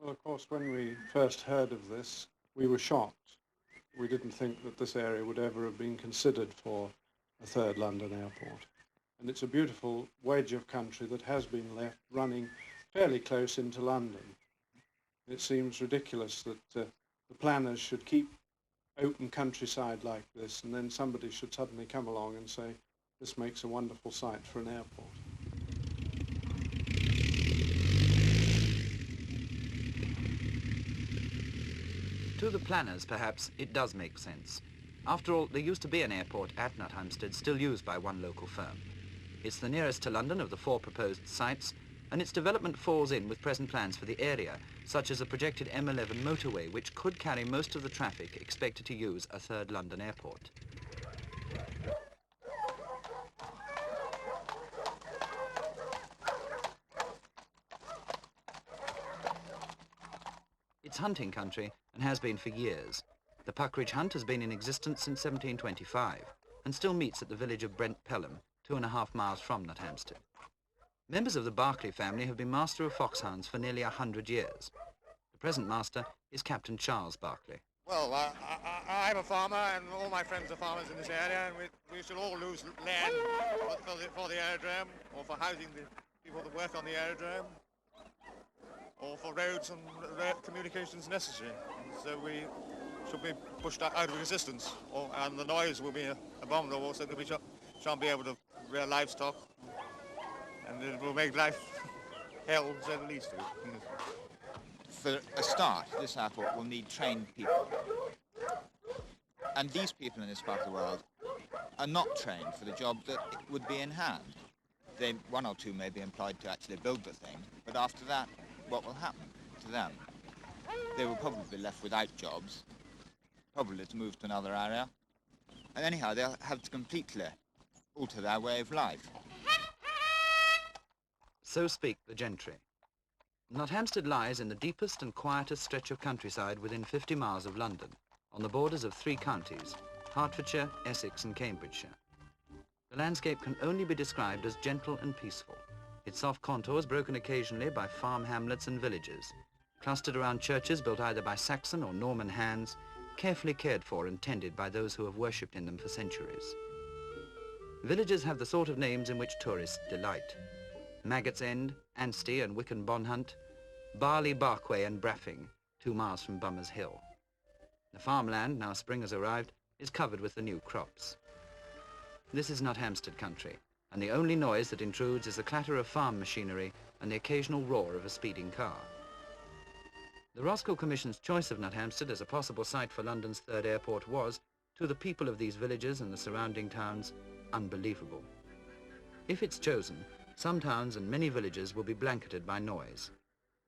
Well, of course, when we first heard of this, we were shocked. We didn't think that this area would ever have been considered for a third London airport. And it's a beautiful wedge of country that has been left running fairly close into London. It seems ridiculous that the planners should keep open countryside like this, and then somebody should suddenly come along and say, this makes a wonderful site for an airport. To the planners, perhaps, it does make sense. After all, there used to be an airport at Nuthampstead still used by one local firm. It's the nearest to London of the 4 proposed sites, and its development falls in with present plans for the area, such as a projected M11 motorway, which could carry most of the traffic expected to use a third London airport. It's hunting country and has been for years. The Puckridge Hunt has been in existence since 1725 and still meets at the village of Brent Pelham, 2.5 miles from Nuthampstead. Members of the Berkeley family have been master of foxhounds for nearly 100 years. The present master is Captain Charles Berkeley. Well, I'm a farmer and all my friends are farmers in this area, and we should all lose land for the aerodrome or for housing the people that work on the aerodrome, or for roads and communications necessary. So we should be pushed out of existence, and the noise will be abominable, so that we shan't be able to rear livestock, and it will make life hell, to say the least of it. For a start, this airport will need trained people. And these people in this part of the world are not trained for the job that would be in hand. One or two may be employed to actually build the thing, but after that, what will happen to them? They will probably be left without jobs, probably to move to another area. And anyhow, they'll have to completely alter their way of life. So speak the gentry. Nuthampstead lies in the deepest and quietest stretch of countryside within 50 miles of London, on the borders of 3 counties, Hertfordshire, Essex and Cambridgeshire. The landscape can only be described as gentle and peaceful, its soft contours broken occasionally by farm hamlets and villages, clustered around churches built either by Saxon or Norman hands, carefully cared for and tended by those who have worshipped in them for centuries. Villages have the sort of names in which tourists delight. Maggots End, Anstey and Wycombe Bonhunt, Barley, Barkway and Braffing, 2 miles from Bummers Hill. The farmland, now spring has arrived, is covered with the new crops. This is Nuthampstead country, and the only noise that intrudes is the clatter of farm machinery and the occasional roar of a speeding car. The Roscoe Commission's choice of Nuthampstead as a possible site for London's third airport was, to the people of these villages and the surrounding towns, unbelievable. If it's chosen, some towns and many villages will be blanketed by noise.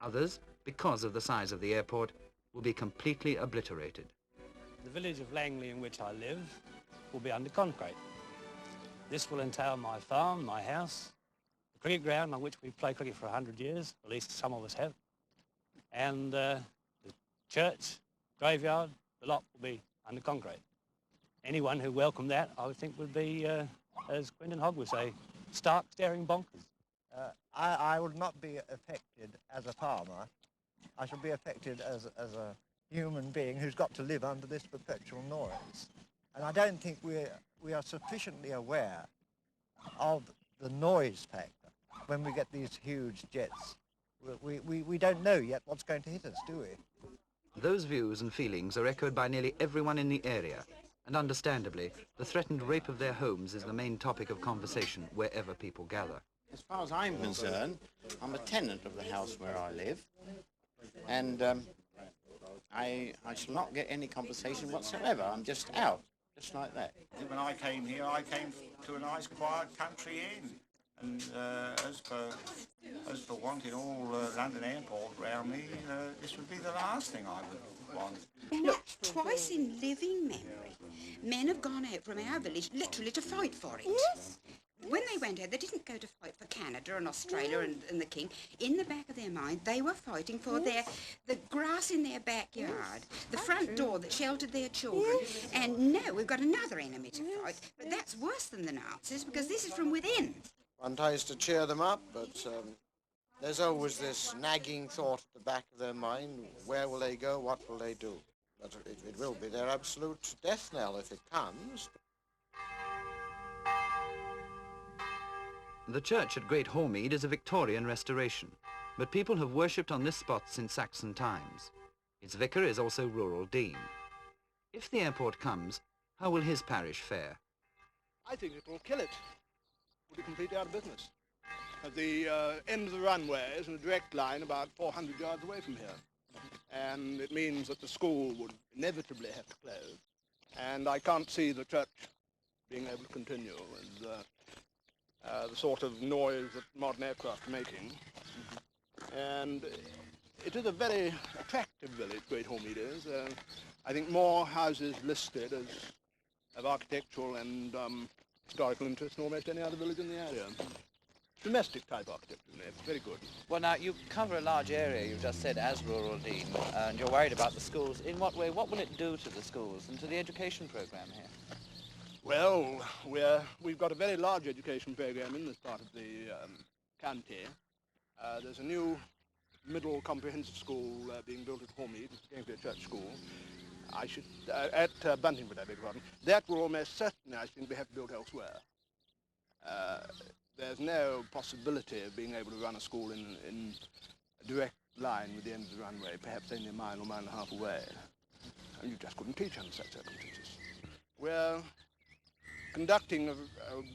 Others, because of the size of the airport, will be completely obliterated. The village of Langley in which I live will be under concrete. This will entail my farm, my house, the cricket ground on which we've played cricket for 100 years, at least some of us have, and the church, graveyard, the lot will be under concrete. Anyone who welcomed that, I would think, would be, as Quentin Hogg would say, stark staring bonkers. I would not be affected as a farmer. I shall be affected as a human being who's got to live under this perpetual noise. And I don't think we are sufficiently aware of the noise factor when we get these huge jets. We don't know yet what's going to hit us, do we? Those views and feelings are echoed by nearly everyone in the area, and understandably, the threatened rape of their homes is the main topic of conversation wherever people gather. As far as I'm concerned, I'm a tenant of the house where I live, and I shall not get any compensation whatsoever. I'm just out, just like that. When I came here, I came to a nice quiet country inn, and as for wanting all London Airport round me, this would be the last thing I would want. Look, twice in living memory, men have gone out from our village literally to fight for it. Yes. When they went out, they didn't go to fight for Canada and Australia and the King. In the back of their mind, they were fighting for the grass in their backyard, the front door that sheltered their children. And now we've got another enemy to fight, but that's worse than the Nazis because this is from within. One tries to cheer them up, but There's always this nagging thought at the back of their mind, where will they go, what will they do? But it will be their absolute death knell if it comes. The church at Great Hormead is a Victorian restoration, but people have worshipped on this spot since Saxon times. Its vicar is also rural dean. If the airport comes, how will his parish fare? I think it will kill it. It will be completely out of business. At the end of the runway is in a direct line about 400 yards away from here. And it means that the school would inevitably have to close. And I can't see the church being able to continue with the sort of noise that modern aircraft are making. And it is a very attractive village, Great Hormead is. I think more houses listed as of architectural and historical interest than almost any other village in the area. Domestic type architecture in there, very good. Well, now, you cover a large area, you've just said, as rural dean, and you're worried about the schools. In what way? What will it do to the schools and to the education programme here? Well, we've got a very large education programme in this part of the county. There's a new middle comprehensive school being built at Hormead. It's going to be a church school. At Buntingford, I beg your pardon. That will almost certainly, I think, be have to built elsewhere. There's no possibility of being able to run a school in a direct line with the end of the runway, perhaps only a mile or mile and a half away. And you just couldn't teach under such circumstances. We're conducting a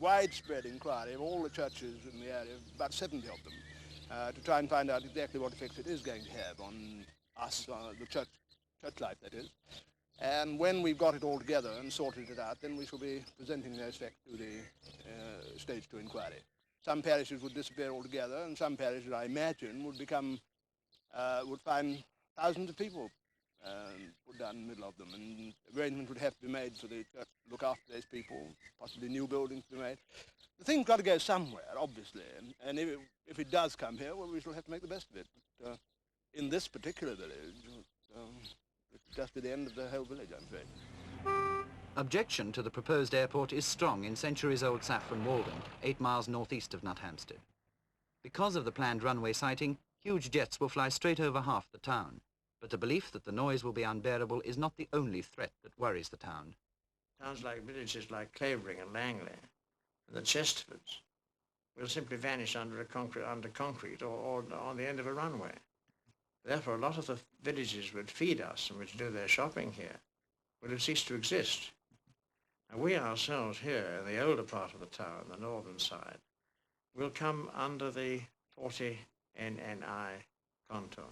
widespread inquiry of all the churches in the area, about 70 of them, to try and find out exactly what effects it is going to have on us, the church life, that is. And when we've got it all together and sorted it out, then we shall be presenting those facts to the stage 2 inquiry. Some parishes would disappear altogether, and some parishes, I imagine, would find thousands of people put down in the middle of them, and arrangements would have to be made for the church to look after those people, possibly new buildings to be made. The thing's got to go somewhere, obviously, and if it does come here, well, we shall have to make the best of it. But in this particular village, it's just at the end of the whole village, I'm afraid. Objection to the proposed airport is strong in centuries-old Saffron Walden, 8 miles northeast of Nuthampstead. Because of the planned runway siting, huge jets will fly straight over half the town. But the belief that the noise will be unbearable is not the only threat that worries the town. Towns like villages like Clavering and Langley and the Chesterfords will simply vanish under concrete or on the end of a runway. Therefore, a lot of the villages which feed us and which do their shopping here will have ceased to exist. And we ourselves here in the older part of the town, the northern side, will come under the 40 NNI contour.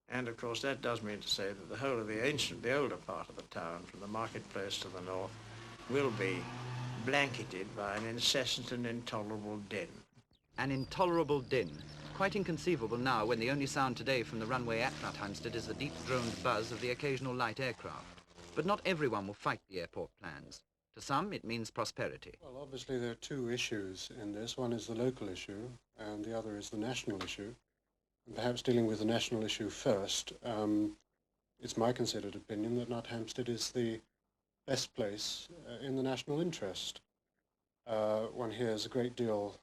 And of course that does mean to say that the whole of the older part of the town, from the marketplace to the north, will be blanketed by an incessant and intolerable din. An intolerable din, quite inconceivable now when the only sound today from the runway at Nuthampstead is the deep-droned buzz of the occasional light aircraft. But not everyone will fight the airport plans. To some, it means prosperity. Well, obviously there are two issues in this. One is the local issue, and the other is the national issue. And perhaps dealing with the national issue first, it's my considered opinion that Nuthampstead is the best place in the national interest. One hears a great deal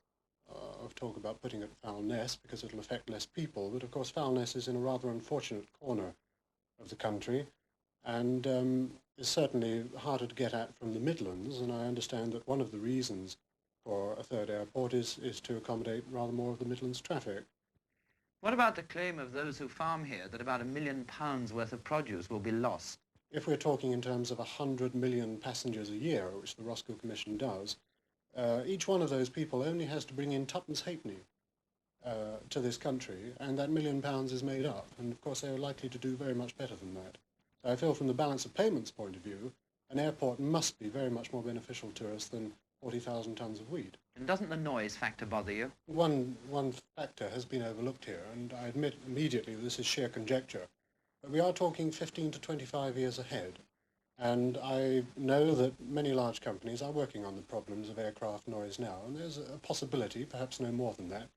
of talk about putting it at Foulness because it'll affect less people, but of course Foulness is in a rather unfortunate corner of the country, and is certainly harder to get at from the Midlands, and I understand that one of the reasons for a third airport is to accommodate rather more of the Midlands traffic. What about the claim of those who farm here that about £1 million worth of produce will be lost? If we're talking in terms of 100 million passengers a year, which the Roscoe Commission does, each one of those people only has to bring in twopence halfpenny to this country, and that £1 million is made up, and of course they're likely to do very much better than that. So I feel from the balance of payments point of view, an airport must be very much more beneficial to us than 40,000 tonnes of wheat. And doesn't the noise factor bother you? One factor has been overlooked here, and I admit immediately this is sheer conjecture, but we are talking 15 to 25 years ahead. And I know that many large companies are working on the problems of aircraft noise now, and there's a possibility, perhaps no more than that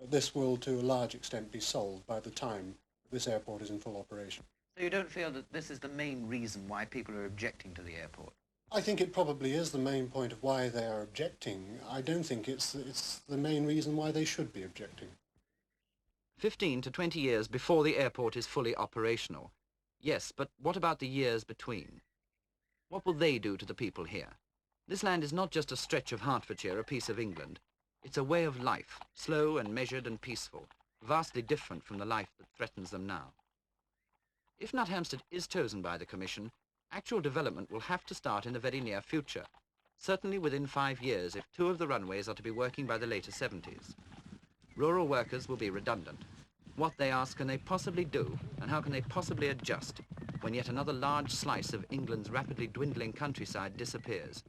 this will to a large extent be solved by the time this airport is in full operation. So you don't feel that this is the main reason why people are objecting to the airport? I think it probably is the main point of why they are objecting. I don't think it's the main reason why they should be objecting. 15 to 20 years before the airport is fully operational. Yes, but what about the years between? What will they do to the people here? This land is not just a stretch of Hertfordshire, a piece of England. It's a way of life, slow and measured and peaceful, vastly different from the life that threatens them now. If Nuthampstead is chosen by the Commission, actual development will have to start in the very near future, certainly within 5 years if 2 of the runways are to be working by the later 70s. Rural workers will be redundant. What, they ask, can they possibly do, and how can they possibly adjust when yet another large slice of England's rapidly dwindling countryside disappears,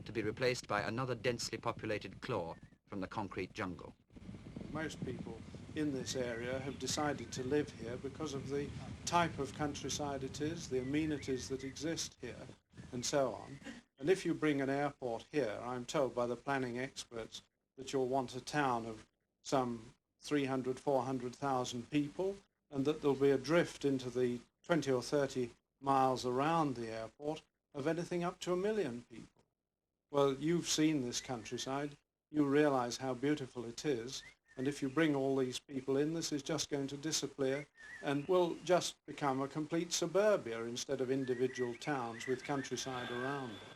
to be replaced by another densely populated claw from the concrete jungle? Most people in this area have decided to live here because of the type of countryside it is, the amenities that exist here, and so on. And if you bring an airport here, I'm told by the planning experts that you'll want a town of some 300, 400,000 people, and that there'll be a drift into the 20 or 30 miles around the airport of anything up to 1 million people. Well, you've seen this countryside, you realise how beautiful it is, and if you bring all these people in, this is just going to disappear and will just become a complete suburbia instead of individual towns with countryside around it.